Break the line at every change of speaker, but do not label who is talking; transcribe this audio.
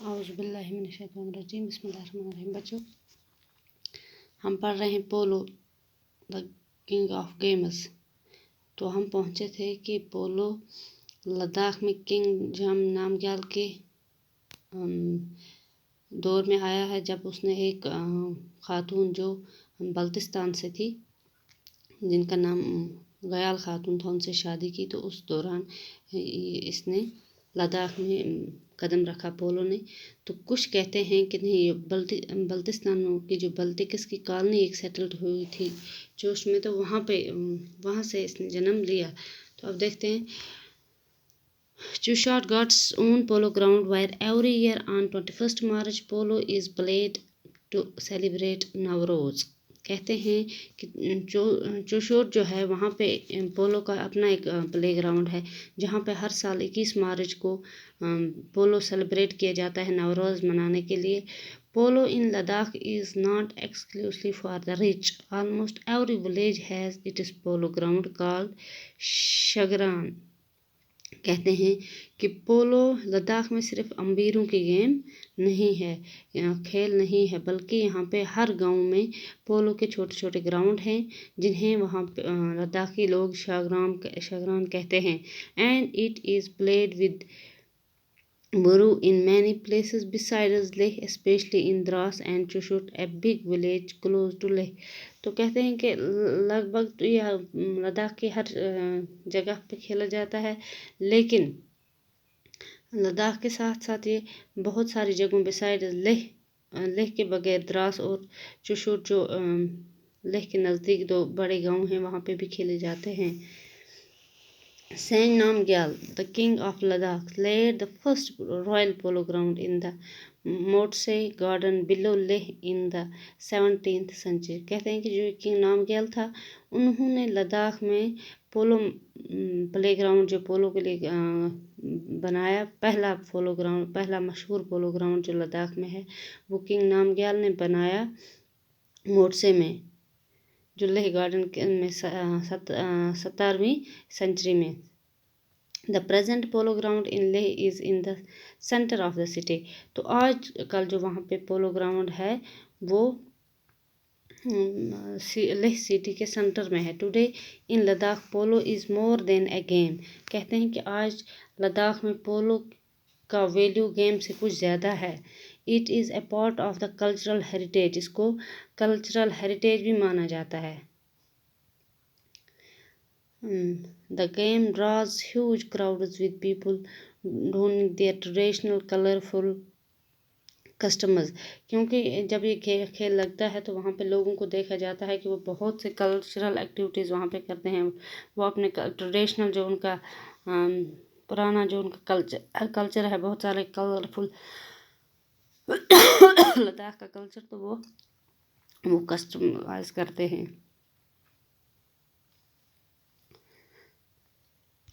اعوذ باللہ من الشیطان الرجیم، بسم اللہ الرحمن الرحیم۔ بچوں، ہم پڑھ رہے ہیں polo the king of games. تو ہم پہنچے تھے کہ پولو لداخ میں کنگ جام نامگیال کے دور میں آیا ہے، جب اس نے ایک خاتون جو بلتستان سے تھی، جن کا نام غیال خاتون تھا، ان سے شادی کی۔ تو اس دوران اس نے لداخ میں قدم رکھا پولو نے۔ تو کچھ کہتے ہیں کہ نہیں، یہ بلتستان کی جو بلتکس کی کالنی ایک سیٹلڈ ہوئی تھی جوش میں، تو وہاں سے اس نے جنم لیا۔ تو اب دیکھتے ہیں۔ Chushot Ghats own polo ground where every year on 21st March polo is played to celebrate Nowroz۔ کہتے ہیں کہ چوشوٹ جو ہے وہاں پہ پولو کا اپنا ایک پلے گراؤنڈ ہے، جہاں پہ ہر سال 21 مارچ کو پولو سیلیبریٹ کیا جاتا ہے نوروز منانے کے لیے۔ Polo in Ladakh is not exclusively for the rich. Almost every village has its polo ground called Shagran. کہتے ہیں کہ پولو لداخ میں صرف امبیروں کی گیم نہیں ہے، کھیل نہیں ہے، بلکہ یہاں پہ ہر گاؤں میں پولو کے چھوٹے چھوٹے گراؤنڈ ہیں، جنہیں وہاں لداخی لوگ شگران کہتے ہیں۔ And it is played with burrow in many places besides Leh, especially in Dras and Chushot, a big village close to Leh۔ تو کہتے ہیں کہ لگ بھگ یہ لداخ کی ہر جگہ پہ کھیلا جاتا ہے، لیکن لداخ کے ساتھ ساتھ یہ بہت ساری جگہوں بسائڈ لeh کے بغیر دراس اور چوشوٹ جو لeh کے نزدیک دو بڑے گاؤں ہیں، وہاں پہ بھی کھیلے جاتے ہیں۔ Seng Namgyal, the king of Ladakh, laid the first royal polo ground in the Motsei garden below Leh in the 17th century۔ کہتے ہیں کہ جو کنگ نامگیال تھا، انہوں نے لداخ میں پولو پلے گراؤنڈ جو پولو کے لیے بنایا، پہلا مشہور پولو گراؤنڈ جو لداخ میں ہے، وہ کنگ نامگیال نے بنایا موٹسے میں، جو لeh گارڈن میں 17ویں سنچری میں۔ The present polo ground in Leh is in the center of the city۔ تو آج کل جو وہاں پہ پولو گراؤنڈ ہے وہ لeh سٹی کے سنٹر میں ہے۔ Today in Ladakh polo is more than a game۔ کہتے ہیں کہ آج لداخ میں پولو کا ویلیو گیم سے کچھ زیادہ ہے۔ It is a part of the cultural heritage۔ اس کو کلچرل ہیریٹیج بھی مانا جاتا ہے۔ The game draws huge crowds with people donning their traditional colorful costumes۔ کیونکہ جب یہ کھیل لگتا ہے تو وہاں پہ لوگوں کو دیکھا جاتا ہے کہ وہ بہت سے کلچرل ایکٹیویٹیز وہاں پہ کرتے ہیں۔ وہ اپنے ٹریڈیشنل جو ان کا پرانا جو ان کا کلچر ہے، بہت سارے کلرفل لداخ کا کلچر، تو وہ کسٹمائز کرتے ہیں۔